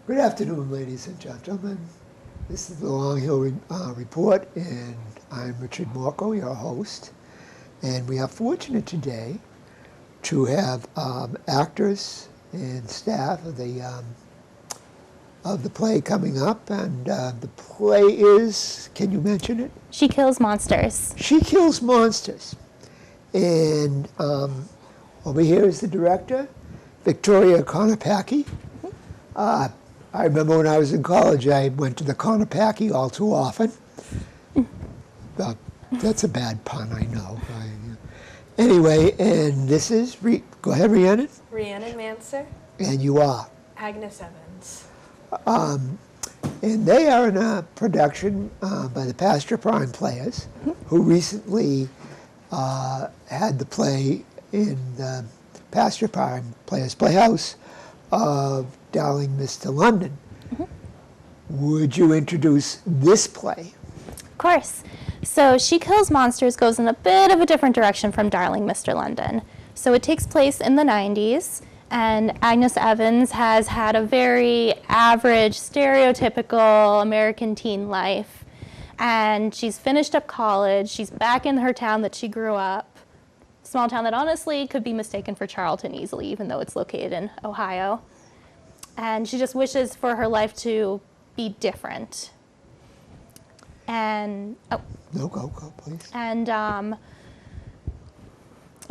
Good afternoon, ladies and gentlemen. This is the Long Hill Report, and I'm Richard Morco, your host. And we are fortunate today to have actors and staff of the play coming up. And the play is, can you mention it? She Kills Monsters. She Kills Monsters. And over here is the director, Victoria Konopacki. I remember when I was in college, I went to the Konopacki all too often. That's a bad pun, I know. Anyway, and this is, go ahead, Rhiannon. Rhiannon Manser. And you are? Agnes Evans. And they are in a production by the Pasture Prime Players, who recently had the play in the Pasture Prime Players Playhouse of Darling Mr. London. Would you introduce this play? Of course. So She Kills Monsters goes in a bit of a different direction from Darling Mr. London. So it takes place in the 90s, and Agnes Evans has had a very average, stereotypical American teen life. And she's finished up college, she's back in her town that she grew up, small town that honestly could be mistaken for Charlton easily, even though it's located in Ohio. And she just wishes for her life to be different. And, No, go, please. And of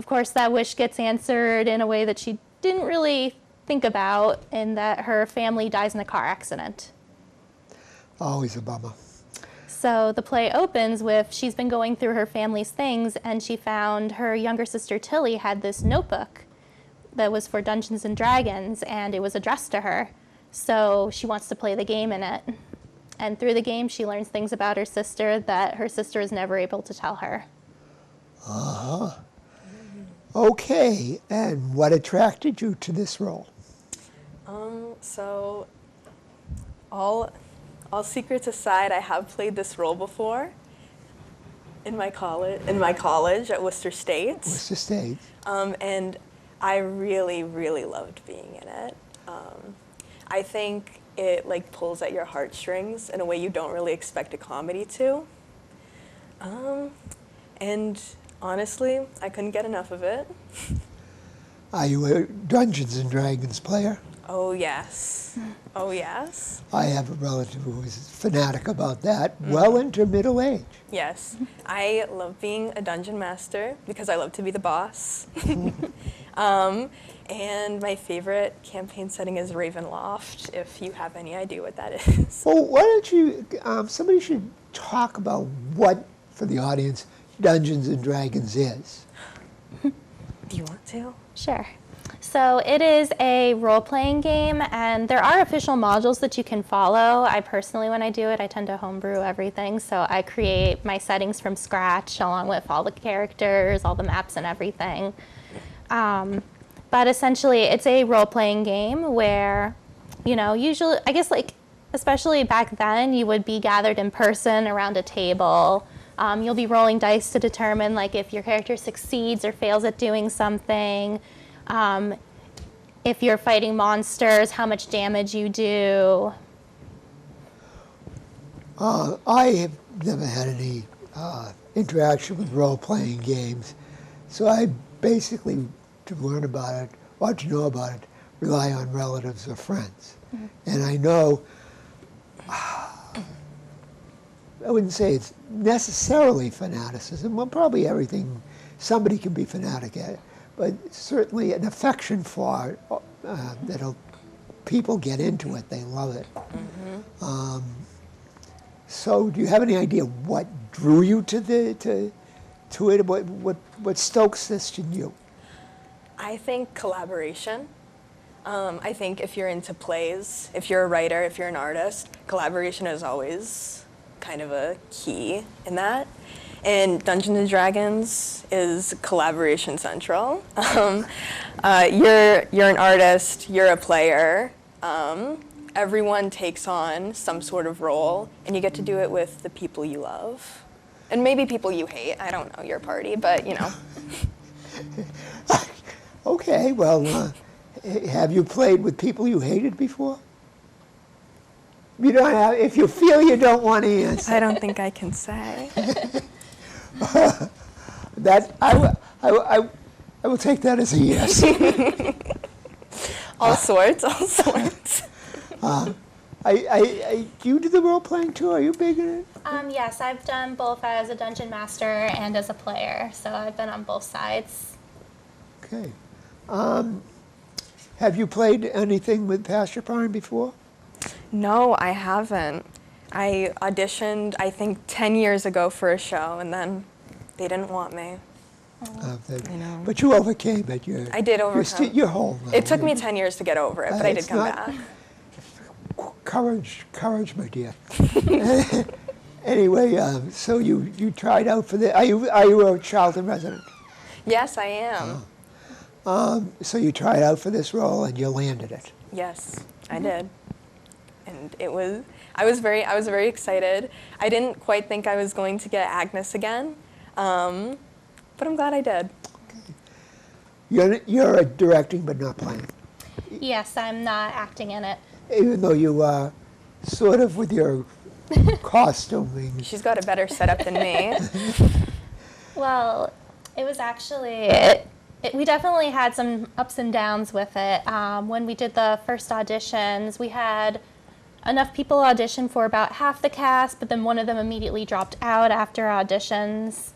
course that wish gets answered in a way that she didn't really think about, in that her family dies in a car accident. Always a bummer. So the play opens with she's been going through her family's things, and she found her younger sister Tilly had this notebook that was for Dungeons and Dragons, and it was addressed to her. So she wants to play the game in it. And through the game, she learns things about her sister that her sister is never able to tell her. Uh-huh. Okay, and what attracted you to this role? So all secrets aside, I have played this role before in my college at Worcester State. Worcester State. And I really, really loved being in it. I think it pulls at your heartstrings in a way you don't really expect a comedy to. And honestly, I couldn't get enough of it. Are you a Dungeons and Dragons player? Oh, yes. Oh, yes. I have a relative who is fanatic about that, well into middle age. Yes. I love being a dungeon master because I love to be the boss. And my favorite campaign setting is Ravenloft, if you have any idea what that is. Well, why don't you, somebody should talk about what, for the audience, Dungeons and Dragons is. Do you want to? Sure. So it is a role-playing game, and there are official modules that you can follow. I personally, when I do it, I tend to homebrew everything. So I create my settings from scratch, along with all the characters, all the maps and everything. But essentially, it's a role-playing game where, usually, I guess, especially back then, you would be gathered in person around a table. You'll be rolling dice to determine, if your character succeeds or fails at doing something. If you're fighting monsters, how much damage you do. I have never had any interaction with role-playing games, so I basically, to learn about it, or to know about it, rely on relatives or friends. And I know, I wouldn't say it's necessarily fanaticism, well, probably everything, somebody can be fanatic at it, but certainly an affection for it, that'll, people get into it, they love it. So do you have any idea what drew you to it, what stokes this in you? I think collaboration. I think if you're into plays, if you're a writer, if you're an artist, collaboration is always kind of a key in that. And Dungeons & Dragons is collaboration central. You're an artist, you're a player. Everyone takes on some sort of role, and you get to do it with the people you love. And maybe people you hate. I don't know your party, but Okay, well, have you played with people you hated before? You don't have, if you feel you don't want to answer, I don't think I can say. that I will take that as a yes. All sorts, all sorts. Do you do the role playing too? Are you big in it? Yes, I've done both as a dungeon master and as a player, so I've been on both sides. Okay. Have you played anything with Pasture Farm before? No, I haven't. I auditioned, I think, 10 years ago for a show, and then they didn't want me. I know. But you overcame it. I did overcome. You're home now. It took me 10 years to get over it, but I did it's come not- back. Courage, my dear. Anyway, so you tried out for the. Are you a Charlton resident? Yes, I am. So you tried out for this role and you landed it. Yes, I did. And I was very excited. I didn't quite think I was going to get Agnes again, but I'm glad I did. You're directing but not playing, Yes, I'm not acting in it. even though you are sort of with your costuming. She's got a better setup than me. Well, it was actually, we definitely had some ups and downs with it. When we did the first auditions, we had enough people audition for about half the cast, but then one of them immediately dropped out after auditions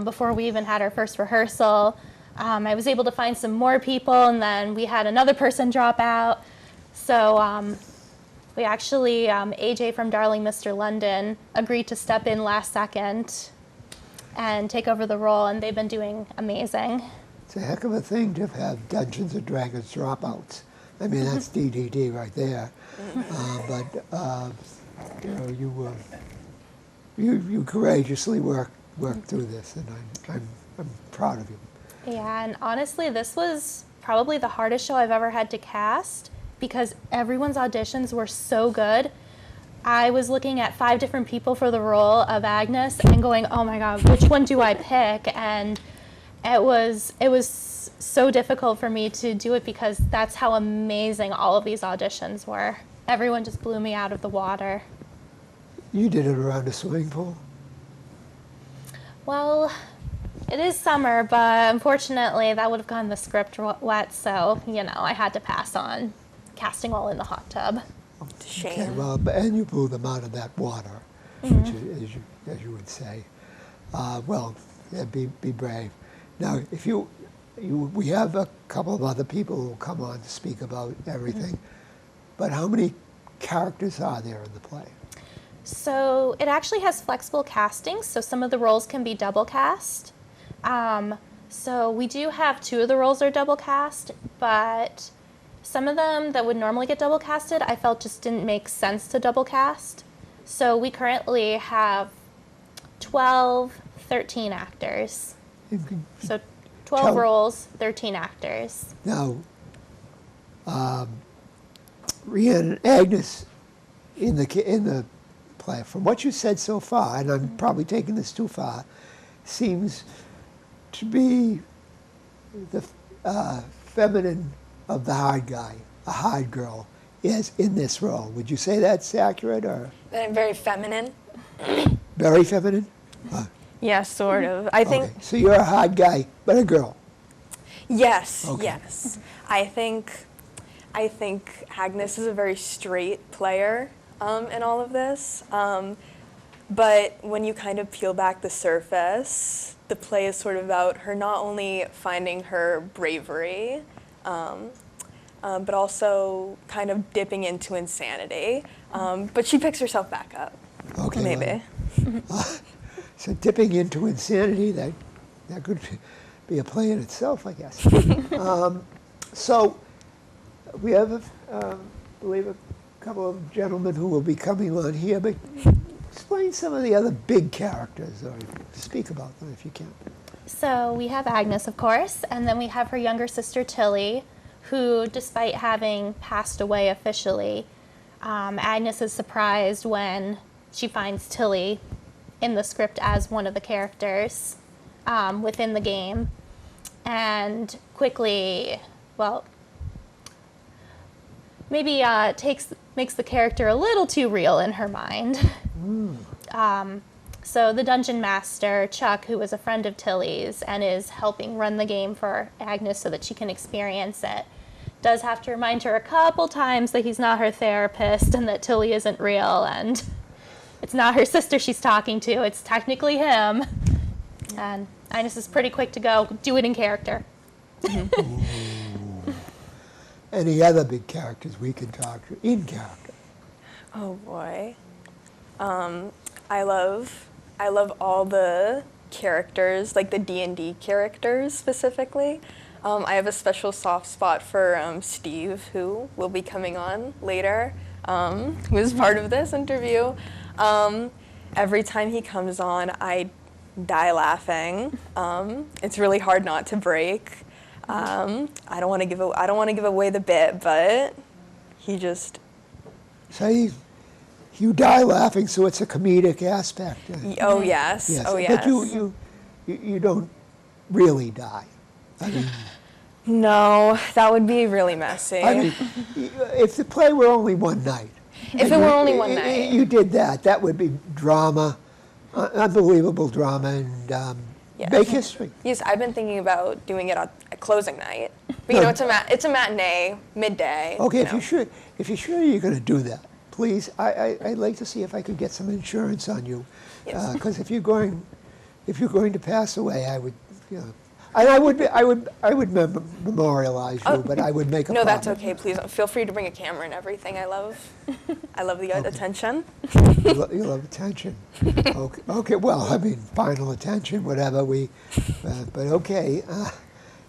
before we even had our first rehearsal. I was able to find some more people, and then we had another person drop out. So we actually, AJ from Darling Mr. London agreed to step in last second and take over the role, and they've been doing amazing. It's a heck of a thing to have Dungeons and Dragons dropouts. I mean, that's DDD right there. But you courageously worked through this, and I'm proud of you. Yeah, and honestly, this was probably the hardest show I've ever had to cast because everyone's auditions were so good. I was looking at 5 different people for the role of Agnes and going, oh my God, which one do I pick? And it was so difficult for me to do it because that's how amazing all of these auditions were. Everyone just blew me out of the water. You did it around a swimming pool? Well, it is summer, but unfortunately that would have gotten the script wet, so, I had to pass on casting all in the hot tub. Shame. Okay, well, and you blew them out of that water, which is, as you would say. Well, yeah, be brave. Now, if we have a couple of other people who will come on to speak about everything, but how many characters are there in the play? So it actually has flexible casting, so some of the roles can be double cast. So we do have 2 of the roles are double cast, but some of them that would normally get double casted, I felt just didn't make sense to double cast. So we currently have 13 actors. So 12 Tell- roles, 13 actors. Now, Rhiannon, Agnes, in the play, from what you said so far, and I'm probably taking this too far, seems to be the feminine of the hard guy, a hard girl, is in this role. Would you say that's accurate, or That I'm very feminine. very feminine? Yeah, sort of. I think. Okay, so you're a hard guy, but a girl. Yes, Okay. yes. I think Agnes is a very straight player in all of this. But when you kind of peel back the surface, the play is sort of about her not only finding her bravery, but also kind of dipping into insanity. But she picks herself back up. Okay, Maybe. So dipping into insanity, that could be a play in itself, I guess. So we have, I believe, a couple of gentlemen who will be coming on here, but explain some of the other big characters, or speak about them if you can. So we have Agnes, of course, and then we have her younger sister, Tilly, who, despite having passed away officially, Agnes is surprised when she finds Tilly in the script as one of the characters within the game, and quickly, well, maybe takes makes the character a little too real in her mind. So the dungeon master, Chuck, who is a friend of Tilly's and is helping run the game for Agnes so that she can experience it, does have to remind her a couple times that he's not her therapist and that Tilly isn't real and it's not her sister she's talking to, it's technically him. And Agnes is pretty quick to go, do it in character. Any other big characters we can talk to in character? Oh boy. I love all the characters, like the D&D characters specifically. I have a special soft spot for Steve, who will be coming on later, who is part of this interview. Every time he comes on, I die laughing. It's really hard not to break. I don't want to give away the bit, but he just. So you die laughing, so it's a comedic aspect. Oh yes. Yes. Oh yes. But you don't really die. I mean, No, that would be really messy. I mean, if the play were only one night. If it were only one night. You did that would be drama, unbelievable drama, and Yes. make history. Yes, I've been thinking about doing it at closing night. But you know, it's a matinee, midday. Okay, you if know. you're sure you're going to do that, please, I'd like to see if I could get some insurance on you, Yes. because if you're going to pass away, I would, and I would memorialize you, but I would make a No, that's promise. okay. Please feel free to bring a camera and everything. I love the attention. You love attention. Okay, well, I mean, final attention, whatever but okay.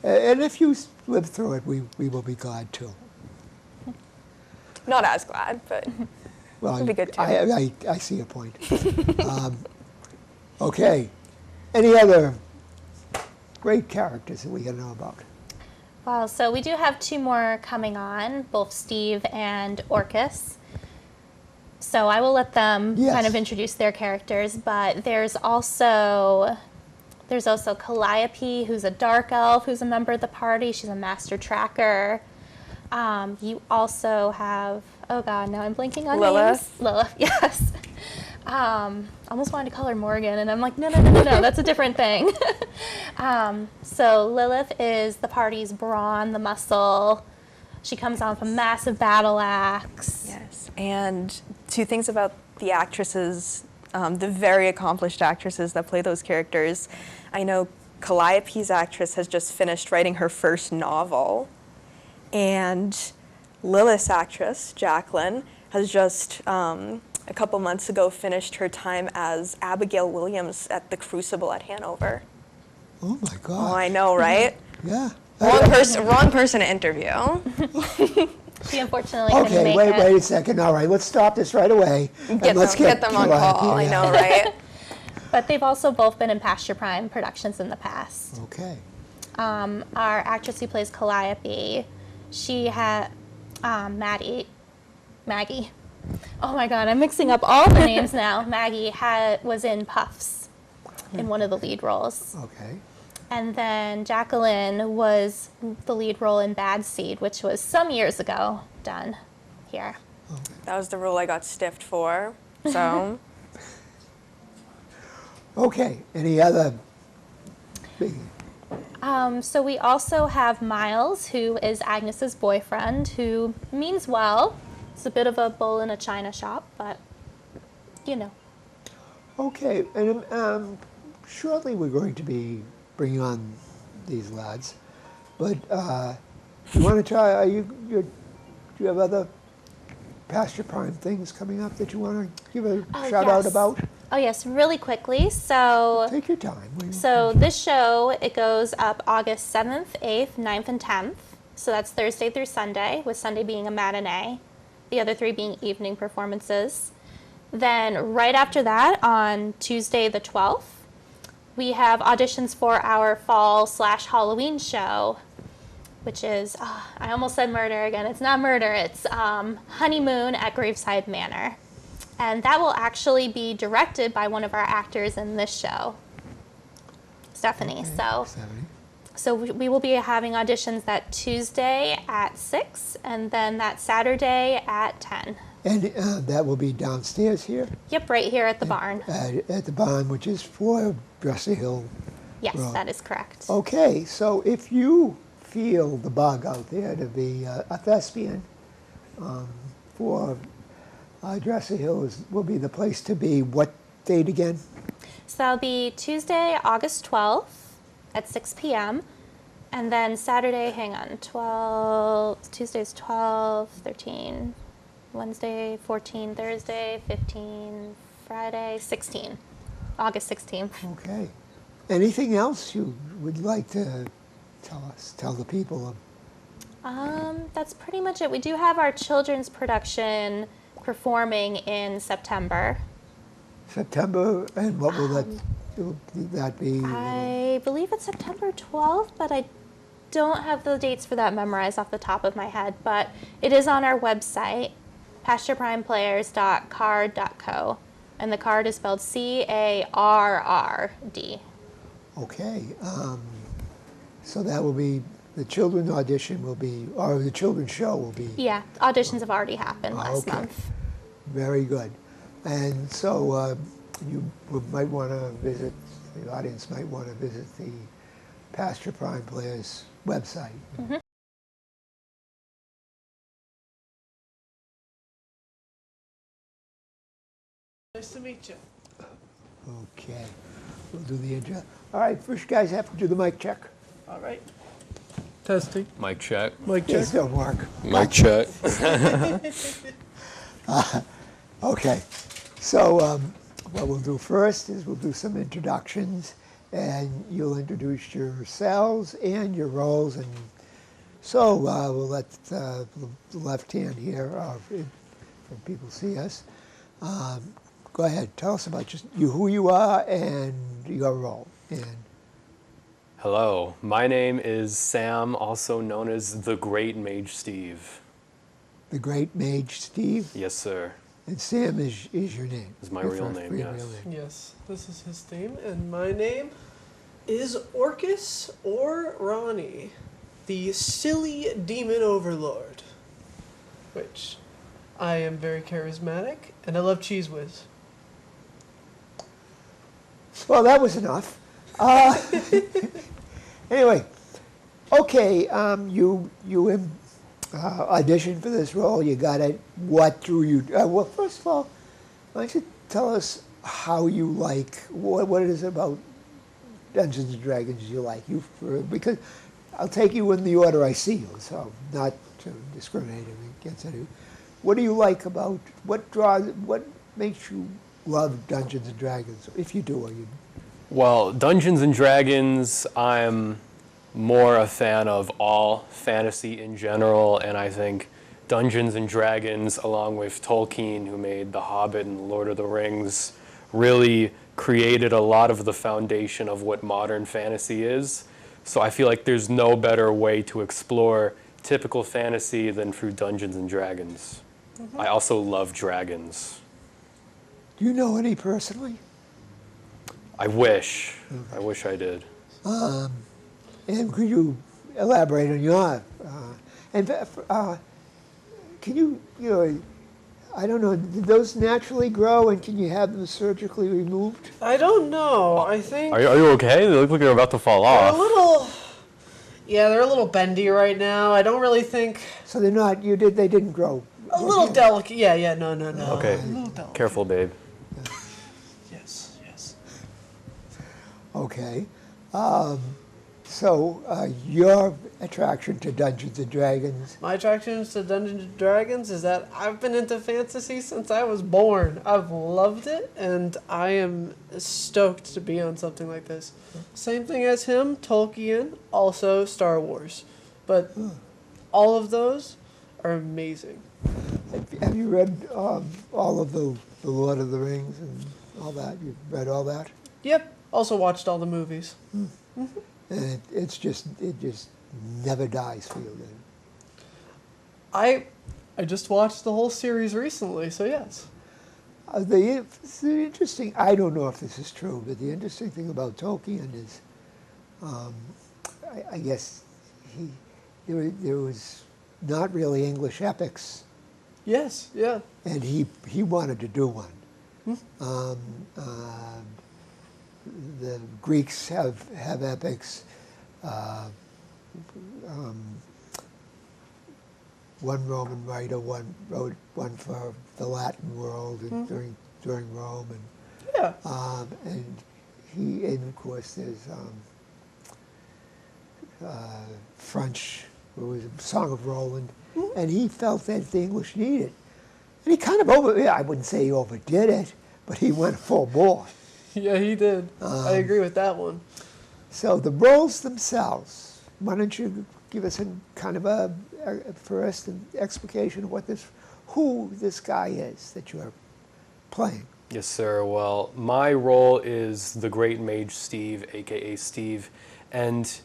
And if you live through it, we will be glad too. Not as glad, but Well, It'd be good too. I see your point. Okay. Any other great characters that we got to know about? Well, so we do have two more coming on, both Steve and Orcus. So I will let them Yes. kind of introduce their characters, but there's also Calliope, who's a dark elf, who's a member of the party. She's a master tracker. You also have, oh God, now I'm blanking on Lilith. names. Lilith, yes. Almost wanted to call her Morgan, and I'm like, no, that's a different thing. So Lilith is the party's brawn, the muscle. She comes on with a massive battle axe. yes. And two things about the actresses, the very accomplished actresses that play those characters. I know Calliope's actress has just finished writing her first novel, and Lilith's actress, Jacqueline, has just a couple months ago finished her time as Abigail Williams at the Crucible at Hanover. Oh my Oh, God. I know, right? Yeah. Wrong person to interview. She unfortunately couldn't Okay, make wait it. a second. All right, let's stop this right away. and Get let's them on Calliope call. I in. know, right? But they've also both been in Pasture Prime productions in the past. Okay. Our actress who plays Calliope, she had Maggie. Oh my God, I'm mixing up all the names now. Maggie was in Puffs, in one of the lead roles. Okay. And then Jacqueline was the lead role in Bad Seed, which was some years ago done here. That was the role I got stiffed for. So, Okay. Any other big? So we also have Miles, who is Agnes's boyfriend, who means well. It's a bit of a bull in a china shop, but you know. Okay, and shortly we're going to be bringing on these lads, but you want to try? Do you have other Pasture Prime things coming up that you want to give a shout out yes. about? Oh yes, really quickly. So Take your time. So this show, it goes up August 7th, 8th, 9th, and 10th. So that's Thursday through Sunday, with Sunday being a matinee, the other three being evening performances. Then right after that, on Tuesday the 12th, we have auditions for our fall/Halloween show, which is, I almost said murder again. It's not murder, it's Honeymoon at Graveside Manor. And that will actually be directed by one of our actors in this show, Stephanie. Okay, So we will be having auditions that Tuesday at 6 and then that Saturday at 10 And that will be downstairs here Yep, right here at the barn. at the barn, which is for Dresser Hill. Yes, Right. that is correct. Okay, so if you feel the bug out there to be a thespian, for Dresser Hill will be the place to be. What date again? So that'll be Tuesday, August 12th at 6 p.m. And then Saturday, hang on, Tuesday's 12, 13, Wednesday, 14, Thursday, 15, Friday, 16, August 16th. Okay. Anything else you would like to tell the people? That's pretty much it. We do have our children's production performing in September. September, and what will that be? I believe it's September 12th, but I don't have the dates for that memorized off the top of my head. But it is on our website, pastureprimeplayers.card.co. And the card is spelled CARRD. Okay. So that will be, the children's audition will be, or the children's show will be. Yeah, auditions have already happened last Okay. month. Very good. And so you might want to visit, the audience might want to visit the Pasture Prime Players website. Mm-hmm. Nice to meet you. Okay. We'll do the intro. All right, first guys have to do the mic check. All right. Testing. Mic check. Mic check. Yes, don't work. Mic check. Okay. So what we'll do first is we'll do some introductions, and you'll introduce yourselves and your roles. And so we'll let the left hand here, when people see us. Go ahead. Tell us about just you, who you are, and your role. And Hello, my name is Sam, also known as the Great Mage Steve. the great mage Steve. Yes, sir. And Sam is your name. Is my Your real first- name, your yes. real name. Yes, this is his theme, and my name is Orcus or Ronnie, the silly demon overlord. Which I am very charismatic, and I love Cheese Whiz. Well, that was enough. Anyway, okay, you auditioned for this role. You got it. What drew you? Well, first of all, why don't you tell us how you like what it is about Dungeons and Dragons you like? Because I'll take you in the order I see you, so not to discriminate against any. What do you like about what makes you love Dungeons and Dragons? If you do, or you. Well, Dungeons and Dragons, I'm more a fan of all fantasy in general, and I think Dungeons and Dragons, along with Tolkien, who made The Hobbit and Lord of the Rings, really created a lot of the foundation of what modern fantasy is. So I feel like there's no better way to explore typical fantasy than through Dungeons and Dragons. Mm-hmm. I also love dragons. Do you know any personally? I wish. I wish I did. And could you elaborate on your, can you I don't know, did those naturally grow and can you have them surgically removed? I don't know. I think Are you okay? They look like they're about to fall they're a off. little. Yeah, they're a little bendy right now. I don't really think. So they're not, they didn't grow. A little delicate. Yeah, no. Okay, A little delicate. careful, babe. Yes. Okay. So your attraction to Dungeons and Dragons, My attraction to Dungeons and Dragons is that I've been into fantasy since I was born. I've loved it, and I am stoked to be on something like this. Same thing as him, Tolkien, also Star Wars. But all of those are amazing. have you read all of the Lord of the Rings and all that? You've read all that? Yep, also watched all the movies. And it just never dies for you then. I just watched the whole series recently, so yes. The interesting, I don't know if this is true, but the interesting thing about Tolkien is, I guess there was not really English epics Yes, yeah. and he wanted to do one. Um, the Greeks have epics. Uh, um, one Roman writer wrote one for the Latin world and during Rome, Yeah. and of course there's French, who was a Song of Roland, and he felt that the English needed. And he kind of I wouldn't say he overdid it, but he went full bore. Yeah, he did. I agree with that one. So the roles themselves, why don't you give us a kind of a first an explication of who this guy is that you are playing? Yes, sir. Well, my role is the Great Mage Steve, aka Steve, and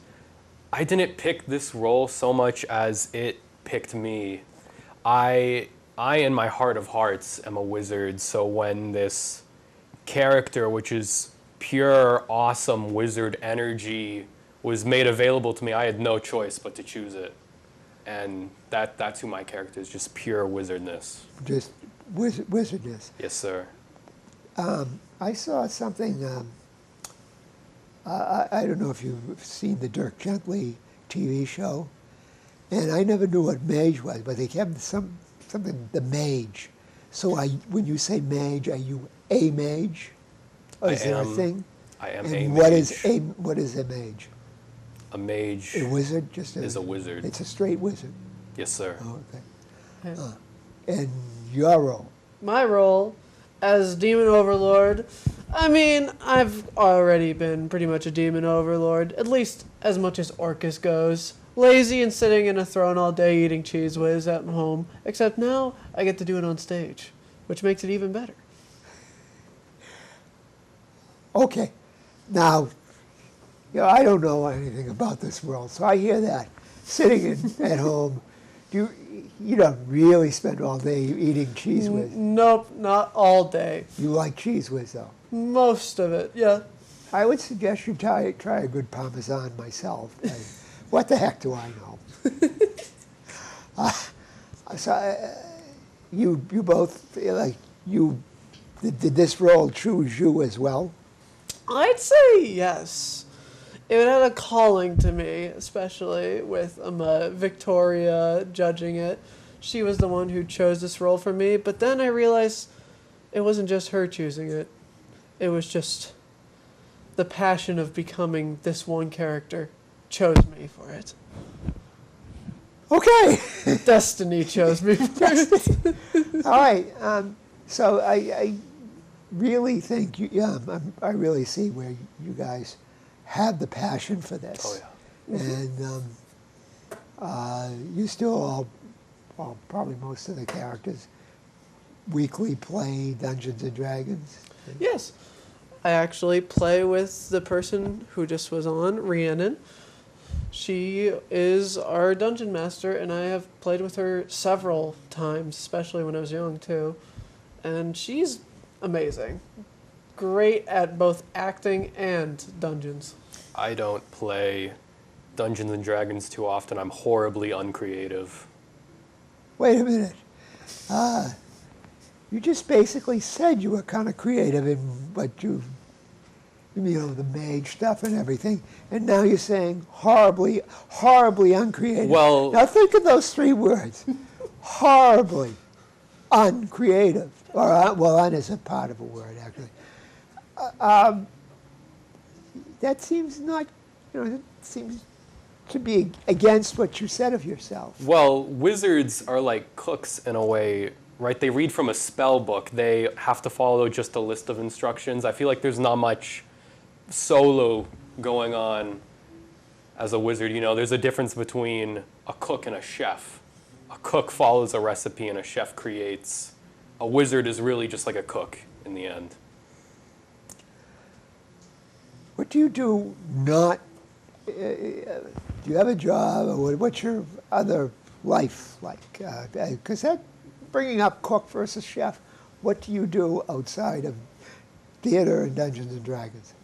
I didn't pick this role so much as it picked me. I in my heart of hearts am a wizard, so when this character, which is pure awesome wizard energy, was made available to me, I had no choice but to choose it. And that's who my character is, just pure wizardness. Just wizardness. Yes, sir. I saw something, I don't know if you've seen the Dirk Gently TV show, and I never knew what mage was, but they kept something, the mage. So when you say mage, are you a mage? Or is there a thing? I am And a what mage. what is a mage? A mage A wizard? is a wizard. It's a straight wizard. Yes, sir. Oh, okay. And your role? My role as Demon Overlord, I mean, I've already been pretty much a Demon Overlord, at least as much as Orcus goes. Lazy and sitting in a throne all day eating Cheese Whiz at home, except now I get to do it on stage, which makes it even better. Okay. Now, I don't know anything about this world, so I hear that. Sitting at home, you don't really spend all day eating Cheese Whiz. Nope, not all day. You like Cheese Whiz, though. Most of it, yeah. I would suggest you try a good Parmesan myself. What the heck do I know? You both, did this role choose you as well? I'd say yes. It had a calling to me, especially with Victoria judging it. She was the one who chose this role for me, but then I realized it wasn't just her choosing it. It was just the passion of becoming this one character chose me for it. Okay. Destiny chose me for it. All right. So I really think I really see where you guys have the passion for this. Oh, yeah. And you still probably most of the characters weekly play Dungeons and Dragons. Yes. I actually play with the person who just was on, Rhiannon. She is our dungeon master, and I have played with her several times, especially when I was young, too. And she's amazing. Great at both acting and dungeons. I don't play Dungeons and Dragons too often. I'm horribly uncreative. Wait a minute. You just basically said you were kind of creative in what the mage stuff and everything, and now you're saying horribly uncreative. Well- now think of those three words: horribly uncreative. Or un is a part of a word actually. That seems not, it seems to be against what you said of yourself. Well, wizards are like cooks in a way, right? They read from a spell book. They have to follow just a list of instructions. I feel like there's not much solo going on as a wizard. There's a difference between a cook and a chef. A cook follows a recipe and a chef creates. A wizard is really just like a cook in the end. What do you do not, do you have a job, or what's your other life like? Because bringing up cook versus chef, what do you do outside of theater and Dungeons and Dragons?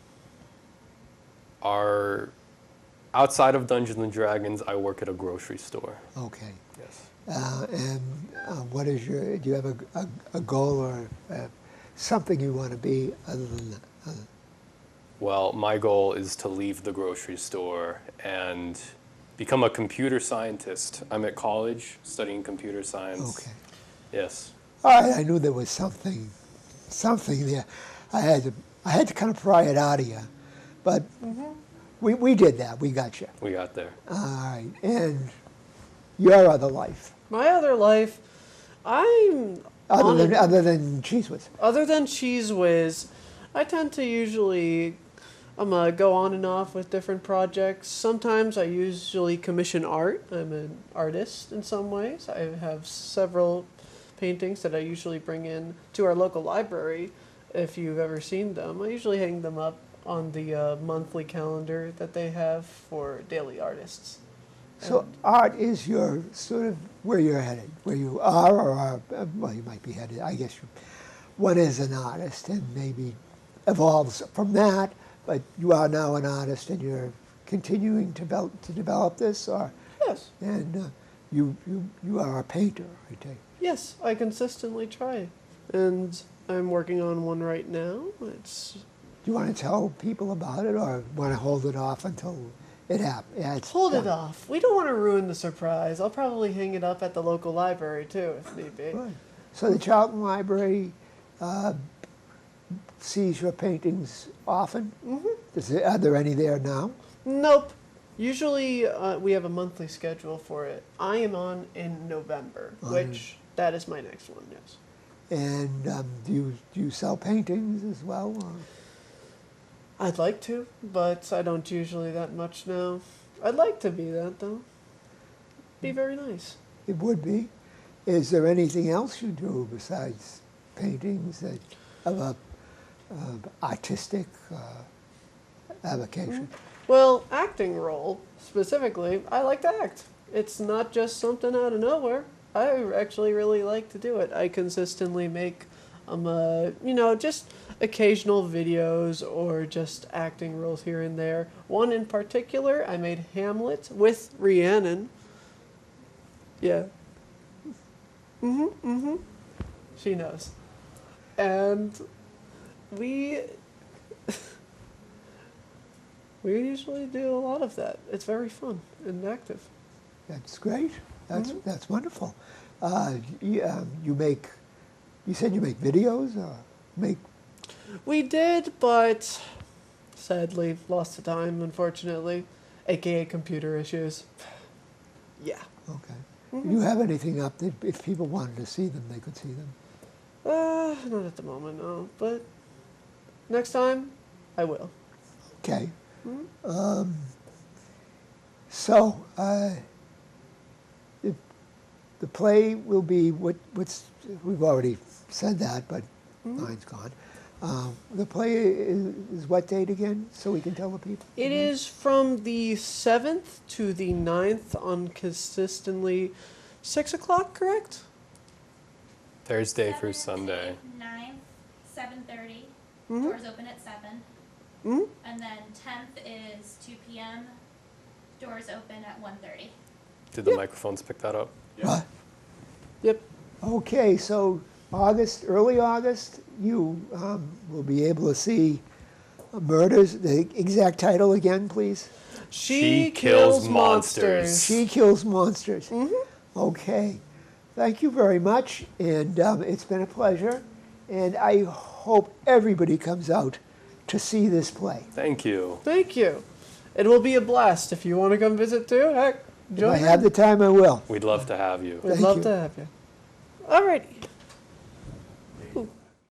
Outside of Dungeons and Dragons, I work at a grocery store. Okay. Yes. And what is your? Do you have a goal or something you want to be other than that? Well, my goal is to leave the grocery store and become a computer scientist. I'm at college studying computer science. Okay. Yes. All right. I knew there was something there. I had to kind of pry it out of you, but we did that. We got you. We got there. All right. And your other life, My other life, I'm other than Cheese Whiz. other than Cheese Whiz, I tend to usually go on and off with different projects. Sometimes I usually commission art. I'm an artist in some ways. I have several paintings that I usually bring in to our local library. If you've ever seen them, I usually hang them up on the monthly calendar that they have for daily artists. So art is your sort of where you're headed, where you are or are, well, you might be headed. I guess one is an artist and maybe evolves from that, but you are now an artist and you're continuing to develop this, or Yes. and you are a painter, I take. Yes, I consistently try. And I'm working on one right now. Do you want to tell people about it, or want to hold it off until it happens? Yeah, Hold it off. We don't want to ruin the surprise. I'll probably hang it up at the local library too, if need be. Good. So the Charlton Library sees your paintings often? Mm-hmm. Are there any there now? Nope. Usually we have a monthly schedule for it. I am on in November, which that is my next one, yes. And do you sell paintings as well? Or? I'd like to, but I don't usually that much now. I'd like to be that though. Be very nice. It would be. Is there anything else you do besides paintings that of a artistic avocation? Well, acting role specifically, I like to act. It's not just something out of nowhere. I actually really like to do it. I consistently make, just occasional videos or just acting roles here and there. One in particular, I made Hamlet with Rhiannon. Yeah. She knows. And we usually do a lot of that. It's very fun and active. That's great. That's wonderful. You said you make videos or make. We did, but sadly lost the time, unfortunately, aka computer issues. Yeah. Okay. Do you have anything up that if people wanted to see them, they could see them? Not at the moment, no. But next time, I will. Okay. So the play will be what's we've already said that, but mine's gone. The play is what date again, so we can tell the people? It is from the 7th to the 9th on consistently 6 o'clock, correct? Thursday through Sunday. 9th, 7:30. Mhm. Doors open at 7. Mhm. And then 10th is 2 p.m. Doors open at 1:30. Did the microphones pick that up? What? Yep. Okay, so early August, you will be able to see Murders. The exact title again, please. She kills monsters. She Kills Monsters. Okay. Thank you very much, and it's been a pleasure. And I hope everybody comes out to see this play. Thank you. Thank you. It will be a blast. If you want to come visit too, heck, If join I have the time, I will. We'd love to have you. We'd Thank love you. to have you. Alrighty.